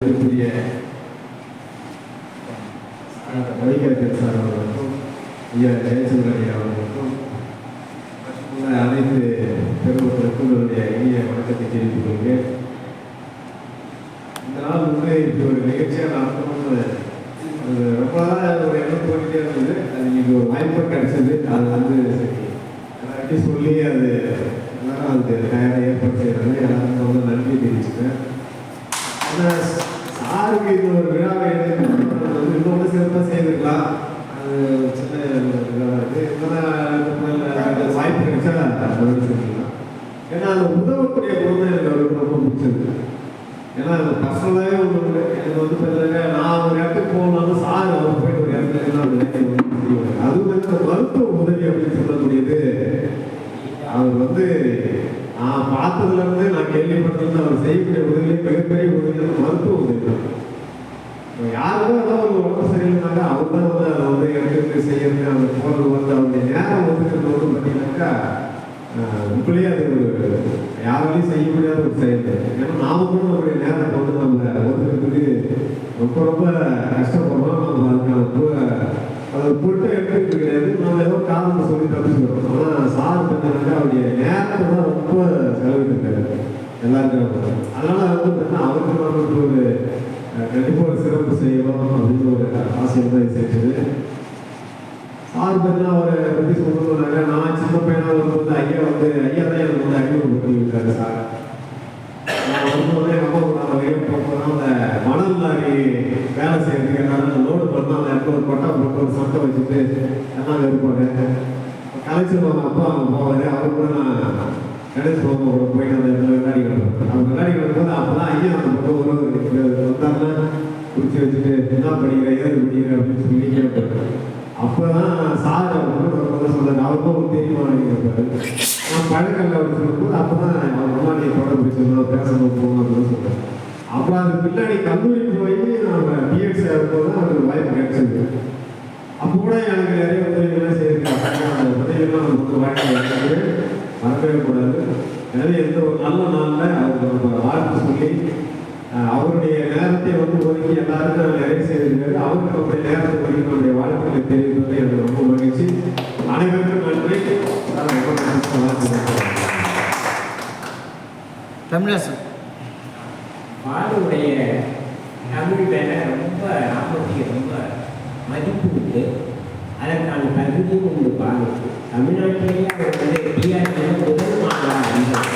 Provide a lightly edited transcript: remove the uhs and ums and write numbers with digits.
இருக்கக்கூடிய வழிகாட்டல் சார் அவர்களுக்கும் ஐயா ஜெயச்சந்திரன் ஐயா அவர்களுக்கும் அனைத்து பெருமக்களுக்கும் என்னுடைய இனிய வணக்கத்தை தெரிவித்துக் கொள்கிறேன். இந்த நாள் வந்து இப்படி ஒரு நிகழ்ச்சியாக நடத்தணும்னு ரொம்ப நாளாக ஒரு எண்ணம் போயிட்டே இருந்தது. அது இன்னைக்கு ஒரு வாய்ப்பாக கிடைச்சது. அது வந்து எல்லார்ட்டையும் சொல்லி அது எல்லாரும் அதுக்கு தயாராக ஏற்பாடு செய்கிறாங்க. எல்லாருக்கும் ரொம்ப நன்றி தெரிவிச்சுக்கிறேன். ஆனால் சாருக்கு இது ஒரு விழாவை வந்து இன்னொன்று சிறப்பாக செய்திருக்கலாம். அது சின்ன விழாவாக இருக்குது. வாய்ப்பு கிடைச்சா பதில் சொல்லிக்கலாம். ஏன்னா அந்த உதவக்கூடிய குழந்தை எனக்கு அவருக்கு ரொம்ப பிடிச்சது. ஏன்னா அது பர்சனலாகவே ஒன்று எனக்கு வந்து பார்த்தீங்கன்னா நான் ஒரு இடத்துக்கு போகணும்னாலும் சார் அவர் போயிட்டு ஒரு இடத்துல அது வந்து மருத்துவ உதவி அப்படின்னு சொல்லக்கூடியது. அவர் வந்து நான் பார்த்ததுலேருந்து நான் கேள்விப்பட்டதுலேருந்து அவர் செய்யக்கூடிய உதவியே மிகப்பெரிய உதவி மருத்துவ உதவி தான். யாருக்கும் ஏதோ ஒரு உடம்பு சரியில்லைனாக்கா அவர் தான் வந்து அதை வந்து எடுத்துட்டு செய்யறது, அவங்க போகிறது வந்து அவருடைய நேரம் ஒதுக்குறது பார்த்தீங்கன்னாக்கா உங்களே அது ஒரு யாராலையும் செய்ய முடியாத ஒரு செயல். ஏன்னா நாம கூட நம்மளுடைய நேரத்தை வந்து நம்ம ஒதுக்குறதுக்கு ரொம்ப ரொம்ப கஷ்டப்படுறோம். நம்ம அதுக்கான அதை பொருட்டை எடுத்துக்கிட்டு கிடையாது. நம்ம ஏதோ காரணத்தை சொல்லி தப்பிச்சுக்கிறோம். ஆனால் சார் பார்த்தீங்கன்னாக்கா அவருடைய நேரத்தை தான் ரொம்ப செலவிட்டுருக்காரு எல்லாருக்கும். அதனால வந்து பார்த்தீங்கன்னா அவருக்கு நம்மளுக்கு ஒரு கண்டிப்பாக ஒரு சிறப்பு செய்யணும் அப்படின்னு ஒரு ஆசையம் தான் செஞ்சது. சார் பார்த்தீங்கன்னா அவரை பற்றி சொல்லணும்னாக்கா நான் சின்ன பையனாக வரும்போது ஐயா தான் எனக்கு வந்து அறிமுகப்படுத்தி விட்டாரு சார். நான் வரும்போது எங்கள் அம்மா நான் வெளியே போகிறோம் அந்த மணல் லாரி வேலை செய்யறதுக்கு எல்லாரும் லோடு பண்ணால் அந்த இடத்துல ஒரு கொட்டா போட்டு ஒரு சட்டை வச்சுட்டு எல்லாம் இருப்பாரு. கலைச்சல் அப்பா போவார். அவர் கூட நான் கணேஷ் பாபா கூட போயிட்டு அந்த இடத்துல விளையாடி கிடப்பேன். அவங்க விளையாடி கிடக்கும்போது அப்போ தான் ஐயா அந்த பக்கம் வந்தாருன்னா குறிச்சு வச்சுட்டு என்ன படிக்கிற ஏது படிக்கிற அப்படின்னு சொல்லி கேட்பேன். அப்போ தான் சார் அவர் சொன்னார். அவருக்கும் ஒரு தெரியுமா கேட்பாரு. நான் பழக்கல்ல அவர் சொல்லும்போது அப்போ தான் அவர் அம்மா நீ தொடர்பு சொல்லணும் பேசணும் போகணும் அப்படின்னு சொல்லுவேன். அப்புறம் அது பின்னாடி கல்லூரிக்கு போய் நம்ம பிஎட் சேரும்போது தான் அவருக்கு வாய்ப்பு கிடைச்சது. அப்போ கூட எனக்கு நிறைய உதவிகள்லாம் செய்திருக்காங்க. அந்த உதவிகள்லாம் நமக்கு வாழ்க்கை மறக்கவே கூடாது. எனவே எந்த ஒரு நல்ல நாளில் அவருக்கு வாழ்த்து சொல்லி அவருடைய நேரத்தை வந்து ஒதுக்கி எல்லாருக்கும் நிறைய செய்திருக்காரு. அவருக்கு நம்முடைய நேரத்தை ஒதுக்கி நம்முடைய வாழ்க்கையை தெரிவிப்பது எனக்கு ரொம்ப மகிழ்ச்சி. அனைவருக்கும் நன்றி. தமிழரசு பாலுடைய தமிழ் மேலே ரொம்ப நாற்பத்தி ரொம்ப மதிப்பு உண்டு. அதற்கான தகுதியும் உண்டு. பாலுக்கு தமிழ்நாட்டிலேயே அவர் வந்து டிஆர்பி முதல் மாணவராக இருந்தார்.